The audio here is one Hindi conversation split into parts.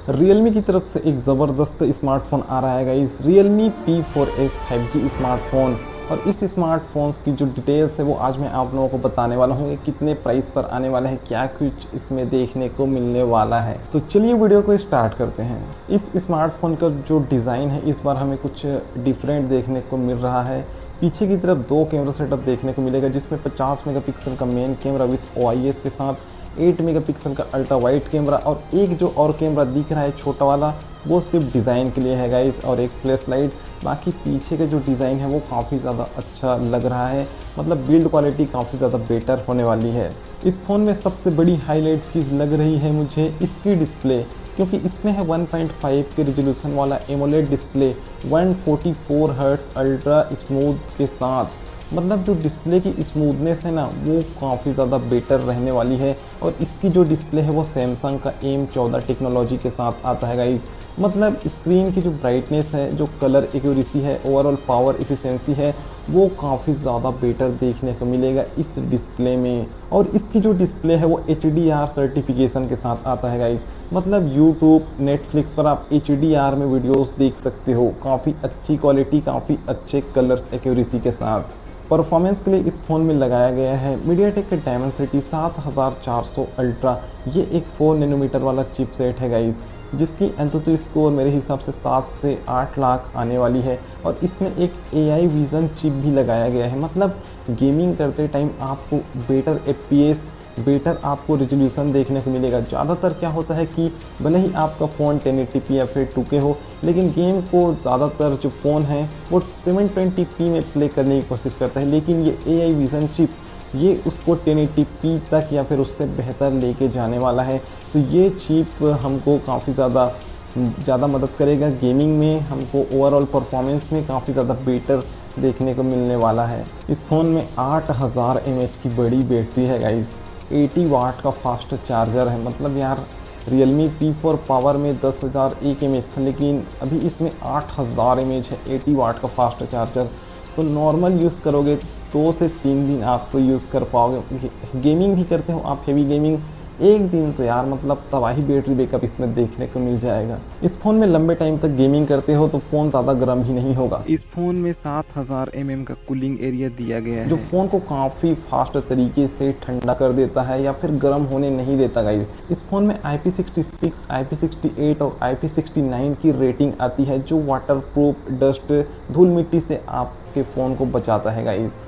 Realme की तरफ से एक ज़बरदस्त स्मार्टफ़ोन आ रहा है guys, Realme P4S 5G smartphone. और इस स्मार्टफ़ोन्स की जो डिटेल्स है वो आज मैं आप लोगों को बताने वाला हूँ कि कितने प्राइस पर आने वाला है, क्या कुछ इसमें देखने को मिलने वाला है। तो चलिए वीडियो को स्टार्ट करते हैं। इस स्मार्टफ़ोन का जो डिज़ाइन है इस बार हमें कुछ डिफरेंट देखने को मिल रहा है। पीछे की तरफ दो कैमरा सेटअप देखने को मिलेगा, जिसमें 50 मेगापिक्सल का मेन कैमरा विथ OIS के साथ 8 मेगापिक्सल का अल्ट्रा वाइड कैमरा, और एक जो और कैमरा दिख रहा है छोटा वाला वो सिर्फ डिज़ाइन के लिए है गाइस, और एक फ्लैश लाइट। बाकी पीछे का जो डिज़ाइन है वो काफ़ी ज़्यादा अच्छा लग रहा है, मतलब बिल्ड क्वालिटी काफ़ी ज़्यादा बेटर होने वाली है। इस फ़ोन में सबसे बड़ी हाईलाइट चीज़ लग रही है मुझे इसकी डिस्प्ले, क्योंकि इसमें है 1.5 के रिजोल्यूशन वाला AMOLED display 144 hertz ultra smooth के साथ। मतलब जो डिस्प्ले की स्मूथनेस है ना वो काफ़ी ज़्यादा बेटर रहने वाली है। और इसकी जो डिस्प्ले है वो सैमसंग का M14 टेक्नोलॉजी के साथ आता है गाइस। मतलब स्क्रीन की जो ब्राइटनेस है, जो कलर एक्यूरेसी है, ओवरऑल पावर एफिशिएंसी है, वो काफ़ी ज़्यादा बेटर देखने को मिलेगा इस डिस्प्ले में। और इसकी जो डिस्प्ले है वो HDR सर्टिफिकेशन के साथ आता है गाइस। मतलब यूट्यूब, नेटफ्लिक्स पर आप HDR में वीडियोस देख सकते हो, काफ़ी अच्छी क्वालिटी, काफ़ी अच्छे कलर्स एक्यूरेसी के साथ। परफॉर्मेंस के लिए इस फ़ोन में लगाया गया है मीडियाटेक के डायमेंसिटी 7400 अल्ट्रा। ये एक 4 नैनोमीटर वाला चिपसेट है गाइस, जिसकी एंथुतु स्कोर मेरे हिसाब से 7 से 8 लाख आने वाली है। और इसमें एक AI विज़न चिप भी लगाया गया है, मतलब गेमिंग करते टाइम आपको बेटर FPS, बेटर आपको रेजोल्यूशन देखने को मिलेगा। ज़्यादातर क्या होता है कि भले ही आपका फ़ोन 1080p या फिर 2K हो, लेकिन गेम को ज़्यादातर जो फ़ोन है वो 720p में प्ले करने की कोशिश करता है, लेकिन ये AI विज़न चिप ये उसको 1080p तक या फिर उससे बेहतर लेके जाने वाला है। तो ये चिप हमको काफ़ी ज़्यादा मदद करेगा गेमिंग में, हमको ओवरऑल परफॉर्मेंस में काफ़ी ज़्यादा बेटर देखने को मिलने वाला है। इस फ़ोन में 8000 mAh की बड़ी बैटरी है गाइस, 80 वाट का फास्ट चार्जर है। मतलब यार Realme P4 पावर में 10,001 mAh था, लेकिन अभी इसमें 8000 mAh है, 80 वाट का फास्ट चार्जर। तो नॉर्मल यूज़ करोगे 2 से 3 दिन आप तो यूज़ कर पाओगे। गेमिंग भी करते हो आप, हेवी गेमिंग, एक दिन तो यार मतलब तबाही बैटरी बैकअप इसमें देखने को मिल जाएगा। इस फ़ोन में लंबे टाइम तक गेमिंग करते हो तो फ़ोन ज़्यादा गर्म भी नहीं होगा। इस फ़ोन में 7000 mm का कूलिंग एरिया दिया गया है, जो फ़ोन को काफ़ी फास्ट तरीके से ठंडा कर देता है या फिर गर्म होने नहीं देता गाइस। इस फ़ोन में IP66, IP68 और IP69 की रेटिंग आती है, जो वाटर प्रूफ, डस्ट, धूल मिट्टी से आपके फ़ोन को बचाता है गाइस।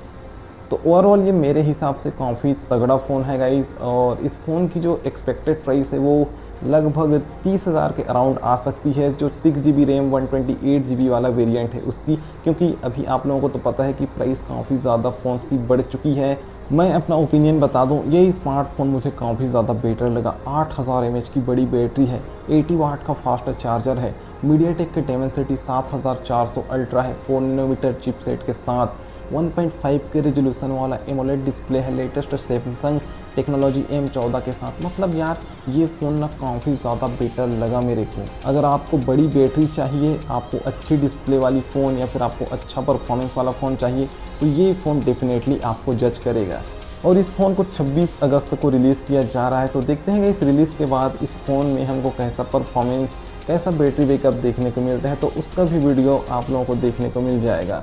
तो ओवरऑल ये मेरे हिसाब से काफ़ी तगड़ा फ़ोन है गाइस। और इस फ़ोन की जो एक्सपेक्टेड प्राइस है वो लगभग 30,000 के अराउंड आ सकती है, जो 6GB रैम 128GB वाला वेरिएंट है उसकी। क्योंकि अभी आप लोगों को तो पता है कि प्राइस काफ़ी ज़्यादा फ़ोन्स की बढ़ चुकी है। मैं अपना ओपिनियन बता दूं, ये स्मार्टफोन मुझे काफ़ी ज़्यादा बेटर लगा। 8000 mAh की बड़ी बैटरी है, 80 वाट का फास्ट चार्जर है, मीडियाटेक के डायमेंसिटी 7400 अल्ट्रा है, 4 नैनोमीटर चिपसेट के साथ, 1.5 के रेजोल्यूशन वाला एमोलेड डिस्प्ले है, लेटेस्ट सैमसंग टेक्नोलॉजी M14 के साथ। मतलब यार ये फ़ोन ना काफ़ी ज़्यादा बेटर लगा मेरे को। अगर आपको बड़ी बैटरी चाहिए, आपको अच्छी डिस्प्ले वाली फ़ोन या फिर आपको अच्छा परफॉर्मेंस वाला फ़ोन चाहिए, तो ये फ़ोन डेफिनेटली आपको जज करेगा। और इस फ़ोन को 26 अगस्त को रिलीज़ किया जा रहा है। तो देखते हैं कि इस रिलीज़ के बाद इस फ़ोन में हमको कैसा परफॉर्मेंस, कैसा बैटरी बैकअप देखने को मिलता है, तो उसका भी वीडियो आप लोगों को देखने को मिल जाएगा।